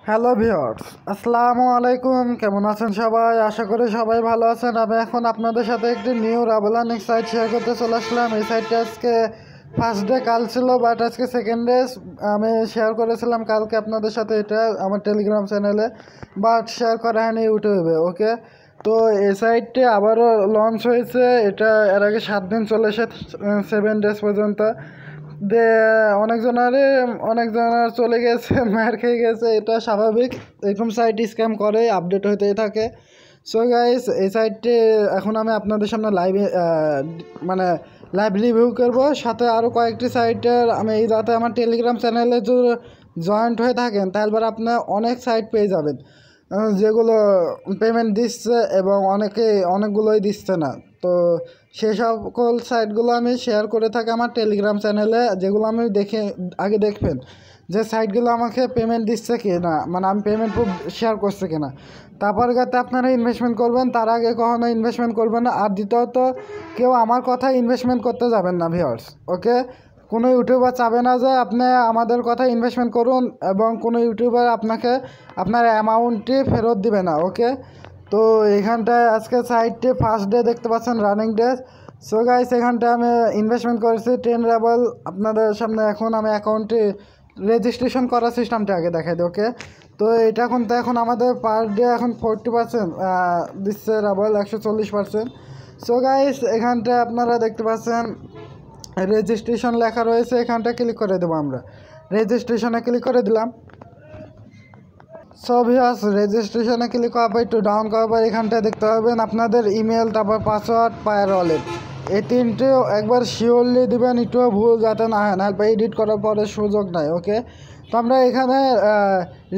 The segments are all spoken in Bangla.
হ্যালো ভিউয়ার্স, আসসালামু আলাইকুম। কেমন আছেন সবাই? আশা করি সবাই ভালো আছেন। আমি এখন আপনাদের সাথে একটি নিউ রাবেলানিক সাইট শেয়ার করতে চলে আসলাম। এই সাইটটা আজকে ফার্স্ট ডে কাল ছিল, বাট আজকে সেকেন্ড ডে। আমি শেয়ার করেছিলাম কালকে আপনাদের সাথে এটা আমার টেলিগ্রাম চ্যানেলে, বাট শেয়ার করা হয়নি ইউটিউবে। ওকে, তো এই সাইটটি আবারও লঞ্চ হয়েছে। এটা এর আগে 7 দিন চলেছে, 7 ডেজ পর্যন্ত। অনেকজনের চলে গেছে, মার খেয়ে গেছে। এটা স্বাভাবিক, এরকম সাইট স্ক্যাম করে, আপডেট হতেই থাকে। সো গাইস, এই সাইটটি এখন আমি আপনাদের সামনে লাইভ রিভিউ করব। সাথে আরও কয়েকটি সাইটের আমি এই যাতে আমার টেলিগ্রাম চ্যানেলে জয়েন্ট হয়ে থাকেন, তাহলে আপনি অনেক সাইট পেয়ে যাবেন যেগুলো পেমেন্ট দিচ্ছে এবং অনেকগুলোই দিচ্ছে না। তো সেই সকল সাইটগুলো আমি শেয়ার করে থাকি আমার টেলিগ্রাম চ্যানেলে, যেগুলো আমি আগে দেখবেন যে সাইটগুলো আমাকে পেমেন্ট দিচ্ছে কি না, মানে আমি পেমেন্ট প্রুফ শেয়ার করছে কিনা। তারপর যাতে আপনারা ইনভেস্টমেন্ট করবেন, তার আগে কখনো ইনভেস্টমেন্ট করবেন না। আর দ্বিতীয়ত, কেউ আমার কথা ইনভেস্টমেন্ট করতে যাবেন না ভিউয়ার্স। ওকে, কোনো ইউটিউবার চাবে না যে আপনি আমাদের কথা ইনভেস্টমেন্ট করুন, এবং কোনো ইউটিউবার আপনাকে আপনার অ্যামাউন্টটি ফেরত দিবে না। ওকে, তো এখানটায় আজকে সাইটটি ফার্স্ট ডে দেখতে পাচ্ছেন, রানিং ডে। সো গাইস, এখানটায় আমি ইনভেস্টমেন্ট করেছি 10 রাবেল। আপনাদের সামনে এখন আমি অ্যাকাউন্টে রেজিস্ট্রেশন করার সিস্টেমটা আগে দেখাই দিই। ওকে, তো এটা এখন আমাদের পার ডে এখন 40% দিচ্ছে রাবেল, 140%। সো গাইস, এখানটায় আপনারা দেখতে পাচ্ছেন রেজিস্ট্রেশন লেখা রয়েছে, এখানটা ক্লিক করে দেবো। আমরা রেজিস্ট্রেশনে ক্লিক করে দিলাম। সো ভিউয়ার্স, রেজিস্ট্রেশনে ক্লিক করার পর একটু ডাউন করার পর এখানটায় দেখতে পাবেন আপনাদের ইমেল, তারপর পাসওয়ার্ড, পায়ার ওয়ালেট, এই তিনটেও একবার শিওরলি দেবেন, একটু ভুল যাতে না হয়, নাহলে এডিট করার পরে সুযোগ নাই। ওকে, তো আমরা এখানে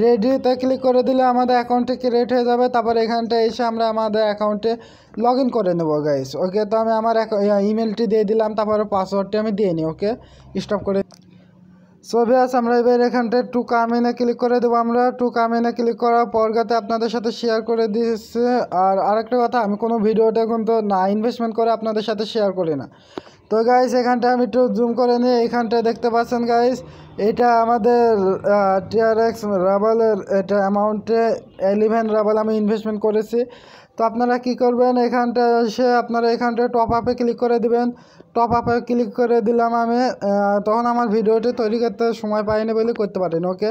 রেডিতে ক্লিক করে দিলে আমাদের অ্যাকাউন্টে ক্রিয়েট হয়ে যাবে। তারপর এখানটায় এসে আমরা আমাদের অ্যাকাউন্টে লগ ইন করে নেবো গাইস। ওকে, তো আমি আমার ইমেলটি দিয়ে দিলাম, তারপরে পাসওয়ার্ডটি আমি দিয়ে নিই। ওকে, স্টপ করে। সো ভিউয়ার্স, আমরা এবার এখানটায় টু কামিনে ক্লিক করে দেবো। আমরা টু কামিনে ক্লিক করার পর যাতে আপনাদের সাথে শেয়ার করে দিচ্ছে। আর আরেকটা কথা, আমি কোনো ভিডিওটা কিন্তু না ইনভেস্টমেন্ট করে আপনাদের সাথে শেয়ার করি না। তো গাইস, এখানটা আমি একটু জুম করে নিই। এখানটায় দেখতে পাচ্ছেন গাইস, এটা আমাদের টিআরএক্স রাবেলের এটা অ্যামাউন্টে 11 রাবেল আমি ইনভেস্টমেন্ট করেছি। তো আপনারা কি করবেন, এখানটা এসে আপনারা এখানটায় টপ আপে ক্লিক করে দিবেন। টপ আপে ক্লিক করে দিলাম আমি। তখন আমার ভিডিওটি তৈরি করতে সময় পাইনি বলে করতে পারিনি। ওকে,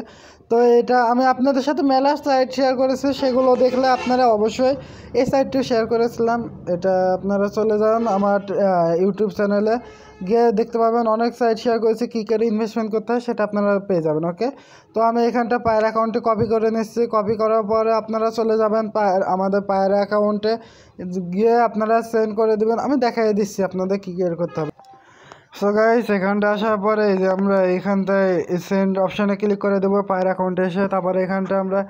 তো এটা আমি আপনাদের সাথে মেলা সাইট শেয়ার করেছি, সেগুলো দেখলে আপনারা অবশ্যই এই সাইটটি শেয়ার করেছিলাম। এটা আপনারা চলে যান আমার ইউটিউব চ্যানেলে, গিয়ে দেখতে পাবেন অনেক সাইট শেয়ার করেছি, কী করে ইনভেস্টমেন্ট করতে হয় সেটা আপনারা পেয়ে যাবেন। ওকে, তো আমি এখানটা পায়ের অ্যাকাউন্টে কপি করে নিচ্ছি। কপি করার পরে আপনারা চলে যাবেন আমাদের পায়ের অ্যাকাউন্টে, গিয়ে আপনারা সেন্ড করে দেবেন। আমি দেখাই দিচ্ছি আপনাদের কী করতে হবে। সো গাইস, এখানটা আসার পরে এই যে আমরা এখানটায় সেন্ড অপশানে ক্লিক করে দেবো পায়ের অ্যাকাউন্টে এসে। তারপরে এখানটা আমরা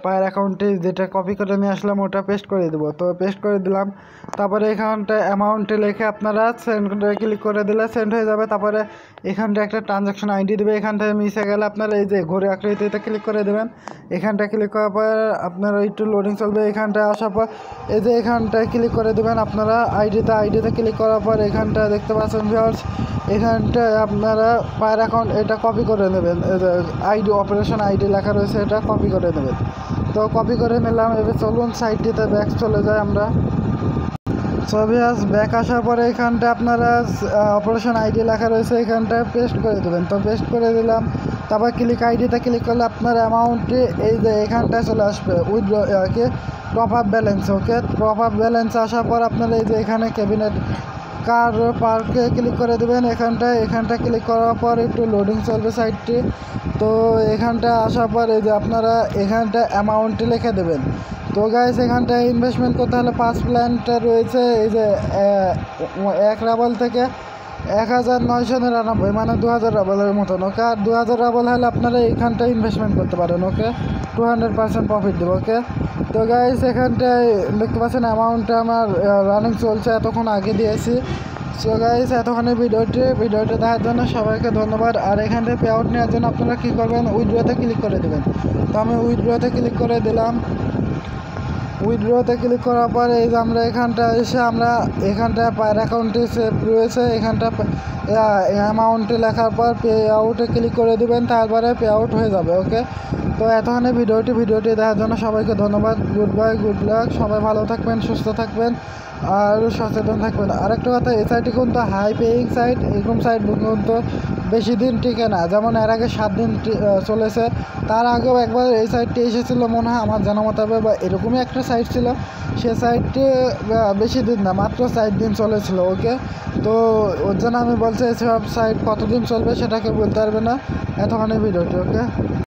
পায়ের অ্যাকাউন্টে যেটা কপি করে নিয়ে আসলাম ওটা পেস্ট করে দেবো। তো পেস্ট করে দিলাম। তারপরে এখানটা অ্যামাউন্টে লিখে আপনারা সেন্ডে ক্লিক করে দিলে সেন্ড হয়ে যাবে। তারপরে এখানটা একটা ট্রানজ্যাকশন আইডি দেবে, এখানটায় মিশে গেলে আপনারা এই যে ঘুরে আকৃতিতে ক্লিক করে দেবেন। এখানটা ক্লিক করার পর আপনারা একটু লোডিং চলবে। এখানটায় আসার পর এই যে এখানটায় ক্লিক করে দেবেন আপনারা আইডিতে ক্লিক করার পর এখানটা দেখতে পাচ্ছেন ভিউয়ার্স, এখানটায় আপনারা পায়ের অ্যাকাউন্ট এটা কপি করে নেবেন। আইডি অপারেশন আইডি লেখা রয়েছে, এটা কপি করে নেবেন। তো কপি করে নিলাম। এবার চলুন সাইটটিতে ব্যাক চলে যাই আমরা। সো ভিউয়ার্স, ব্যাক আসার পরে এখানটা আপনারা অপারেশন আইডি লেখা রয়েছে, এখানটায় পেস্ট করে দেবেন। তো পেস্ট করে দিলাম। তারপর আইডিতে ক্লিক করলে আপনার অ্যামাউন্টটি এই যে এখানটায় চলে আসবে, উইথড্র কি টপ আপ ব্যালেন্স। ওকে, টপ আপ ব্যালেন্স আসার পর আপনারা এই যে এখানে ক্যাবিনেট কার পার্কে ক্লিক করে দেবেন। এখানটা ক্লিক করার পর একটু লোডিং চলবে সাইটটি। তো এখানটা আসার পর এই যে আপনারা এখানটা অ্যামাউন্টটি লিখে দেবেন। তো গাইস, এখানটায় ইনভেস্টমেন্ট করতে হলে 5 প্ল্যানটা রয়েছে, এই যে 1 রাবেল থেকে 1999, মানে 2000 রাবেলের মতন। ওকে, আর 2000 রাবেল হলে আপনারা এখানটায় ইনভেস্টমেন্ট করতে পারেন। ওকে, 200% প্রফিট দেবো। ওকে, তো গাইস, এখানটায় দেখতে পাচ্ছেন অ্যামাউন্টটা আমার রানিং চলছে, এতক্ষণ আগে দিয়েছি। সো গাইস, এতক্ষণে ভিডিওটি দেখার জন্য সবাইকে ধন্যবাদ। আর এখানটায় পে আউট নেওয়ার জন্য আপনারা কী করবেন, উইথড্রতে ক্লিক করে দেবেন। তো আমি উইথড্রতে ক্লিক করে দিলাম। উইথড্রতে ক্লিক করার পরে এই যে আমরা এখানটা এসে আমরা এখানটা পায়ের অ্যাকাউন্টে সেভ রয়েছে, এখানটা অ্যামাউন্টে লেখার পর পে আউটে ক্লিক করে দেবেন, তারপরে পে আউট হয়ে যাবে। ওকে, তো এতক্ষণে ভিডিওটি দেখার জন্য সবাইকে ধন্যবাদ। গুড বাই, গুড লাক, সবাই ভালো থাকবেন, সুস্থ থাকবেন আর সচেতন থাকবেন। আরেকটা কথা, এই সাইটটি কিন্তু হাই পেইং সাইট, এরকম সাইট কিন্তু বেশি দিন টিকে না। যেমন এর আগে 7 দিন চলেছে, তার আগেও একবার এই সাইটটি এসেছিলো মনে হয় আমার জানা মতাবে, বা এরকমই একটা সাইট ছিল, সে সাইটটি বেশি দিন না, মাত্র 4 দিন চলেছিল। ওকে, তো ওর জন্য আমি বলছি এসব সাইট কতদিন চলবে সেটাকে বলতে পারবে না এতক্ষণে ভিডিওটি। ওকে।